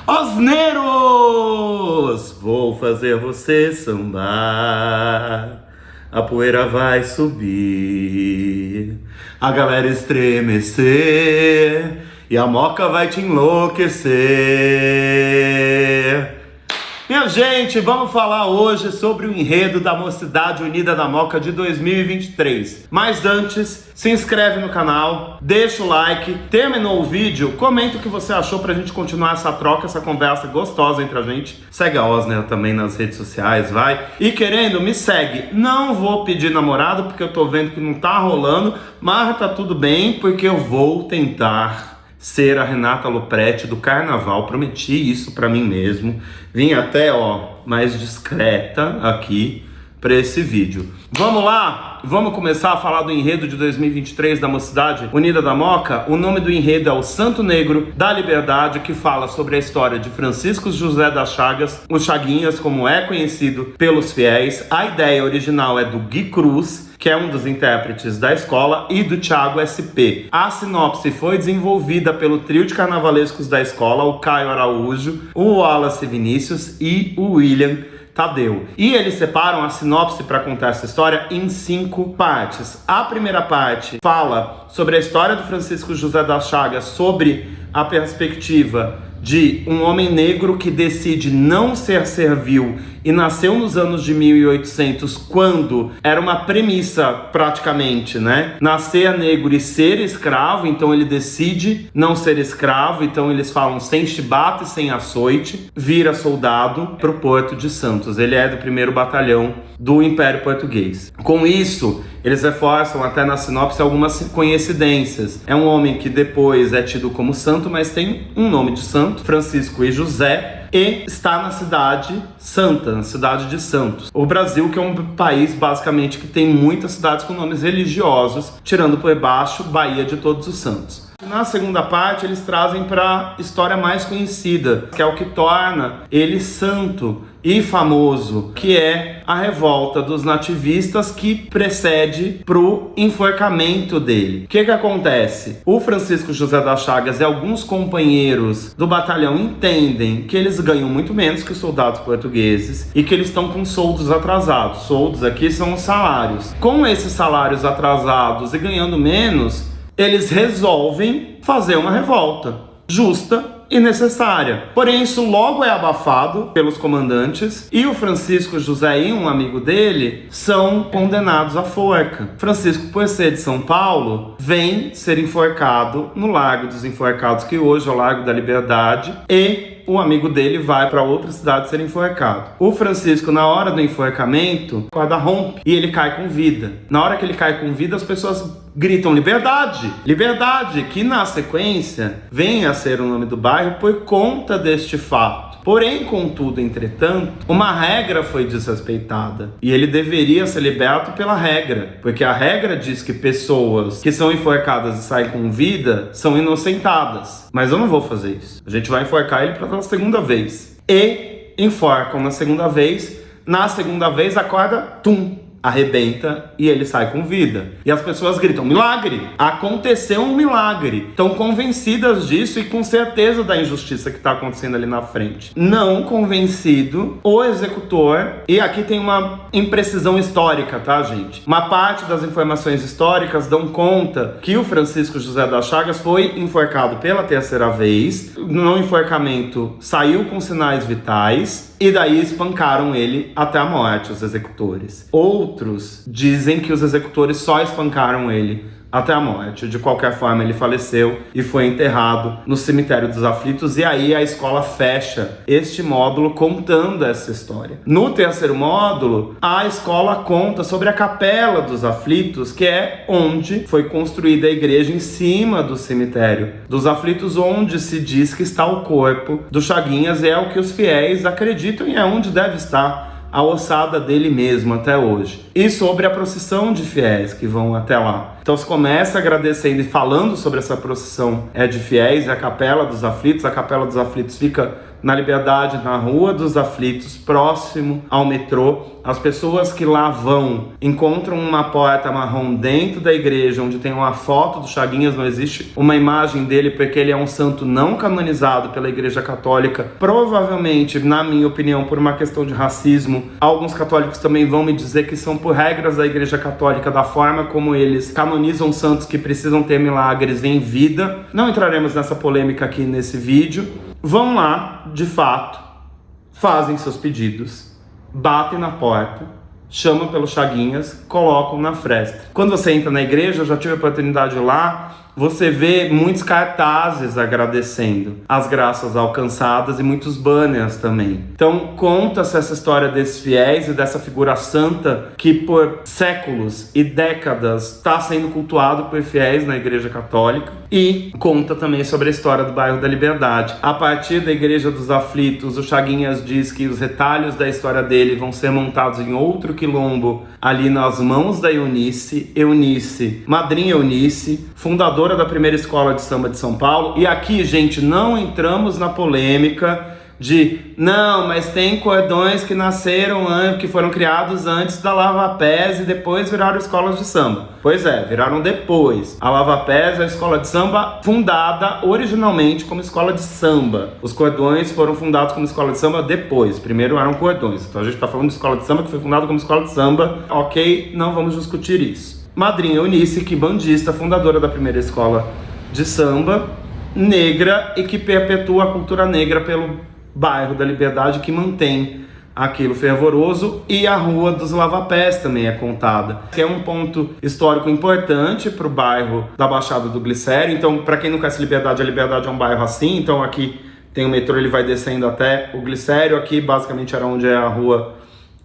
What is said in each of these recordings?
Osneiros! Vou fazer você sambar, a poeira vai subir, a galera estremecer e a moca vai te enlouquecer. Minha gente, vamos falar hoje sobre o enredo da Mocidade Unida da Moca de 2023. Mas antes, se inscreve no canal, deixa o like, terminou o vídeo, comenta o que você achou pra gente continuar essa troca, essa conversa gostosa entre a gente. Segue a Osner também nas redes sociais, vai. E querendo, me segue. Não vou pedir namorado porque eu tô vendo que não tá rolando, mas tá tudo bem porque eu vou tentar ser a Renata Lopretti do carnaval. Prometi isso pra mim mesmo. Vim até, mais discreta aqui pra esse vídeo. Vamos lá? Vamos começar a falar do enredo de 2023 da Mocidade Unida da Moca? O nome do enredo é O Santo Negro da Liberdade, que fala sobre a história de Francisco José das Chagas, o Chaguinhas, como é conhecido pelos fiéis. A ideia original é do Gui Cruz, que é um dos intérpretes da escola, e do Thiago SP. A sinopse foi desenvolvida pelo trio de carnavalescos da escola, o Caio Araújo, o Wallace Vinícius e o William Tadeu. E eles separam a sinopse para contar essa história em 5 partes. A primeira parte fala sobre a história do Francisco José das Chagas, sobre a perspectiva de um homem negro que decide não ser servil e nasceu nos anos de 1800, quando era uma premissa praticamente, né? Nascer negro e ser escravo, então ele decide não ser escravo, então eles falam sem chibata e sem açoite, vira soldado pro Porto de Santos. Ele é do 1º Batalhão do Império Português. Com isso, eles reforçam até na sinopse algumas coincidências. É um homem que depois é tido como santo, mas tem um nome de santo, Francisco e José, e está na cidade santa, na cidade de Santos. O Brasil, que é um país basicamente que tem muitas cidades com nomes religiosos, tirando por baixo Bahia de Todos os Santos. Na segunda parte, eles trazem para a história mais conhecida, que é o que torna ele santo e famoso, que é a revolta dos nativistas que precede pro enforcamento dele. O que acontece? O Francisco José das Chagas e alguns companheiros do batalhão entendem que eles ganham muito menos que os soldados portugueses e que eles estão com soldos atrasados. Soldos aqui são os salários. Com esses salários atrasados e ganhando menos, eles resolvem fazer uma revolta justa e necessária. Porém, isso logo é abafado pelos comandantes e o Francisco José e um amigo dele são condenados à forca. Francisco, por ser de São Paulo, vem ser enforcado no Largo dos Enforcados, que hoje é o Largo da Liberdade, e o amigo dele vai para outra cidade ser enforcado. O Francisco, na hora do enforcamento, a corda rompe e ele cai com vida. Na hora que ele cai com vida, as pessoas gritam liberdade, liberdade, que na sequência vem a ser o nome do bairro por conta deste fato. Porém, contudo, entretanto, uma regra foi desrespeitada e ele deveria ser liberto pela regra, porque a regra diz que pessoas que são enforcadas e saem com vida são inocentadas. Mas eu não vou fazer isso. A gente vai enforcar ele pela segunda vez. E enforcam na segunda vez. Na segunda vez a corda, arrebenta e ele sai com vida. E as pessoas gritam, milagre! Aconteceu um milagre. Estão convencidas disso e com certeza da injustiça que está acontecendo ali na frente. Não convencido, o executor, e aqui tem uma imprecisão histórica, tá, gente? Uma parte das informações históricas dão conta que o Francisco José das Chagas foi enforcado pela 3ª vez. No enforcamento saiu com sinais vitais e daí espancaram ele até a morte, os executores. Outros dizem que os executores só espancaram ele até a morte. De qualquer forma, ele faleceu e foi enterrado no Cemitério dos Aflitos, e aí a escola fecha este módulo contando essa história. No 3º módulo, a escola conta sobre a Capela dos Aflitos, que é onde foi construída a igreja em cima do Cemitério dos Aflitos, onde se diz que está o corpo do Chaguinhas, e é o que os fiéis acreditam e é onde deve estar a ossada dele mesmo até hoje. E sobre a procissão de fiéis que vão até lá. Então Então se começa agradecendo e falando sobre essa procissão de fiéis, a Capela dos Aflitos. A Capela dos Aflitos fica na Liberdade, na Rua dos Aflitos, próximo ao metrô. As pessoas que lá vão encontram uma porta marrom dentro da igreja, onde tem uma foto do Chaguinhas. Não existe uma imagem dele, porque ele é um santo não canonizado pela Igreja Católica. Provavelmente, na minha opinião, por uma questão de racismo. Alguns católicos também vão me dizer que são por regras da Igreja Católica, da forma como eles canonizam santos que precisam ter milagres em vida. Não entraremos nessa polêmica aqui nesse vídeo. Vão lá, de fato, fazem seus pedidos, batem na porta, chamam pelo Chaguinhas, colocam na fresta. Quando você entra na igreja, eu já tive a oportunidade lá, você vê muitos cartazes agradecendo as graças alcançadas e muitos banners também. Então conta-se essa história desses fiéis e dessa figura santa que por séculos e décadas está sendo cultuado por fiéis na Igreja Católica, e conta também sobre a história do bairro da Liberdade. A partir da Igreja dos Aflitos, o Chaguinhas diz que os retalhos da história dele vão ser montados em outro quilombo, ali nas mãos da Eunice, madrinha Eunice, fundadora da primeira escola de samba de São Paulo. E aqui, gente, não entramos na polêmica de não, mas tem cordões que nasceram, que foram criados antes da Lava Pés e depois viraram escolas de samba. Pois é, viraram depois. A Lava Pés é a escola de samba fundada originalmente como escola de samba. Os cordões foram fundados como escola de samba depois. Primeiro eram cordões. Então a gente está falando de escola de samba que foi fundada como escola de samba. Ok, não vamos discutir isso. Madrinha Eunice, que bandista, fundadora da primeira escola de samba, negra, e que perpetua a cultura negra pelo bairro da Liberdade, que mantém aquilo fervoroso. E a Rua dos Lavapés também é contada, que é um ponto histórico importante para o bairro da Baixada do Glicério. Então, para quem não conhece Liberdade, a Liberdade é um bairro assim. Então aqui tem o metrô, ele vai descendo até o Glicério. Aqui basicamente era onde é a Rua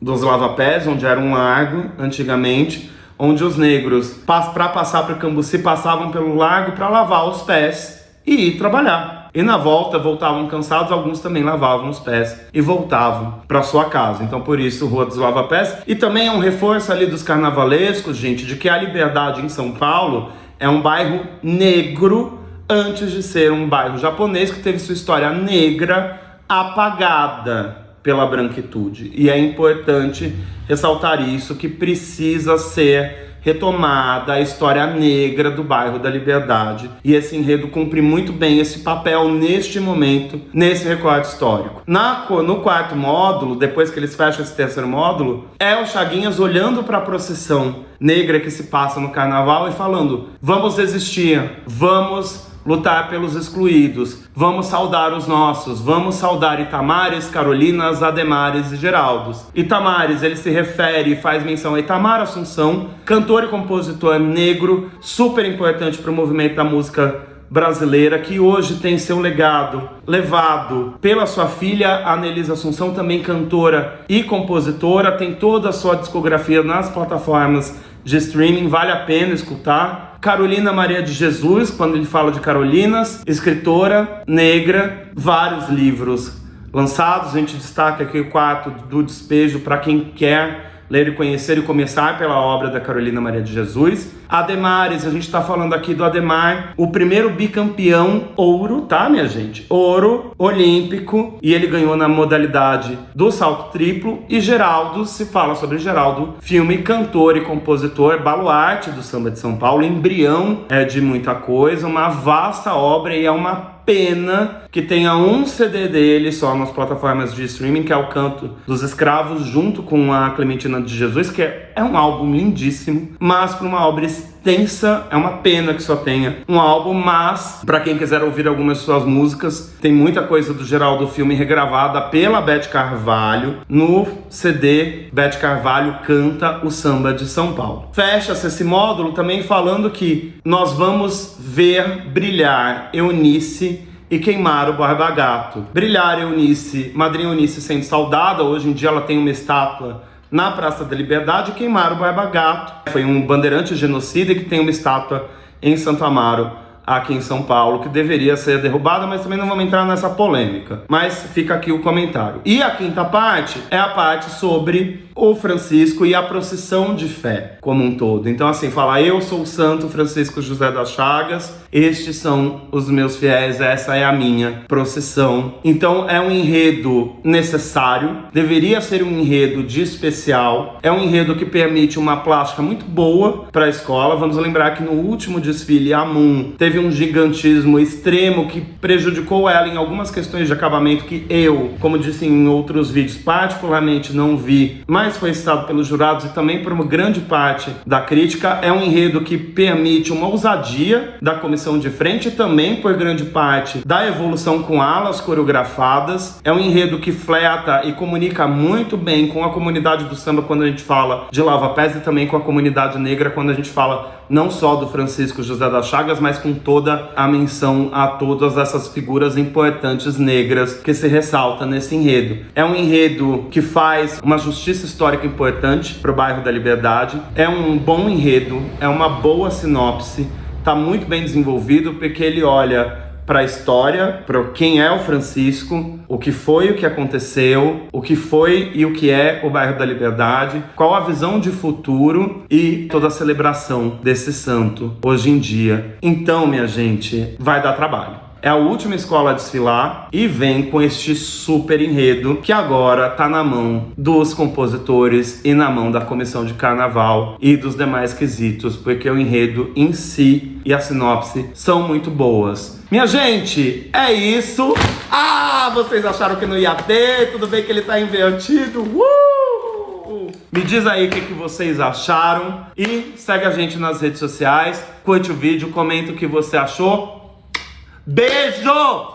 dos Lavapés, onde era um largo antigamente, onde os negros, para passar para o Cambuci, passavam pelo largo para lavar os pés e ir trabalhar. E na volta voltavam cansados, alguns também lavavam os pés e voltavam para sua casa. Então por isso Rua dos Lavapés. E também é um reforço ali dos carnavalescos, gente, de que a Liberdade em São Paulo é um bairro negro antes de ser um bairro japonês, que teve sua história negra apagada pela branquitude. E é importante ressaltar isso, que precisa ser retomada a história negra do bairro da Liberdade. E esse enredo cumpre muito bem esse papel neste momento, nesse recorte histórico. No quarto módulo, depois que eles fecham esse terceiro módulo, é o Chaguinhas olhando para a procissão negra que se passa no carnaval e falando: vamos resistir, vamos lutar pelos excluídos, vamos saudar os nossos, vamos saudar Itamares, Carolinas, Ademares e Geraldos. Itamares, ele se refere e faz menção a Itamar Assunção, cantor e compositor negro, super importante para o movimento da música brasileira, que hoje tem seu legado levado pela sua filha Anelisa Assunção, também cantora e compositora, tem toda a sua discografia nas plataformas de streaming, vale a pena escutar. Carolina Maria de Jesus, quando ele fala de Carolinas, escritora negra, vários livros lançados. A gente destaca aqui o Quarto do Despejo para quem quer ler e conhecer e começar pela obra da Carolina Maria de Jesus. Ademares, a gente está falando aqui do Ademar, o primeiro bicampeão ouro, tá, minha gente? Ouro olímpico, e ele ganhou na modalidade do salto triplo. E Geraldo, se fala sobre Geraldo, filme, cantor e compositor, baluarte do samba de São Paulo, embrião de muita coisa, uma vasta obra, e é uma pena que tenha um CD dele só nas plataformas de streaming, que é o Canto dos Escravos, junto com a Clementina de Jesus, que é um álbum lindíssimo, mas para uma obra extensa, é uma pena que só tenha um álbum. Mas para quem quiser ouvir algumas de suas músicas, tem muita coisa do Geraldo Filme regravada pela Beth Carvalho no CD Beth Carvalho Canta o Samba de São Paulo. Fecha-se esse módulo também falando que nós vamos ver brilhar Eunice e queimar o Borba Gato. Brilhar Eunice, Madrinha Eunice sendo saudada, hoje em dia ela tem uma estátua na Praça da Liberdade. E queimar o Borba Gato foi um bandeirante genocida que tem uma estátua em Santo Amaro, aqui em São Paulo, que deveria ser derrubada, mas também não vamos entrar nessa polêmica. Mas fica aqui o comentário. E a quinta parte é a parte sobre o Francisco e a procissão de fé como um todo. Então assim, fala, eu sou o Santo Francisco José das Chagas, estes são os meus fiéis, essa é a minha procissão. Então é um enredo necessário, deveria ser um enredo de especial, é um enredo que permite uma plástica muito boa para a escola. Vamos lembrar que no último desfile a Moon teve um gigantismo extremo que prejudicou ela em algumas questões de acabamento que eu, como disse em outros vídeos, particularmente não vi, mas foi citado pelos jurados e também por uma grande parte da crítica. É um enredo que permite uma ousadia da comissão de frente e também por grande parte da evolução com alas coreografadas. É um enredo que flerta e comunica muito bem com a comunidade do samba quando a gente fala de Lava Pés e também com a comunidade negra quando a gente fala não só do Francisco José das Chagas, mas com toda a menção a todas essas figuras importantes negras que se ressalta nesse enredo. É um enredo que faz uma justiça histórica importante para o bairro da Liberdade. É um bom enredo, é uma boa sinopse, está muito bem desenvolvido porque ele olha para a história, para quem é o Francisco, o que foi, o que aconteceu, o que foi e o que é o bairro da Liberdade, qual a visão de futuro e toda a celebração desse santo hoje em dia. Então, minha gente, vai dar trabalho. É a última escola a desfilar e vem com este super enredo que agora tá na mão dos compositores e na mão da comissão de carnaval e dos demais quesitos, porque o enredo em si e a sinopse são muito boas. Minha gente, é isso. Ah, vocês acharam que não ia ter? Tudo bem que ele tá invertido. Me diz aí o que vocês acharam e segue a gente nas redes sociais, curte o vídeo, comenta o que você achou. Beijo!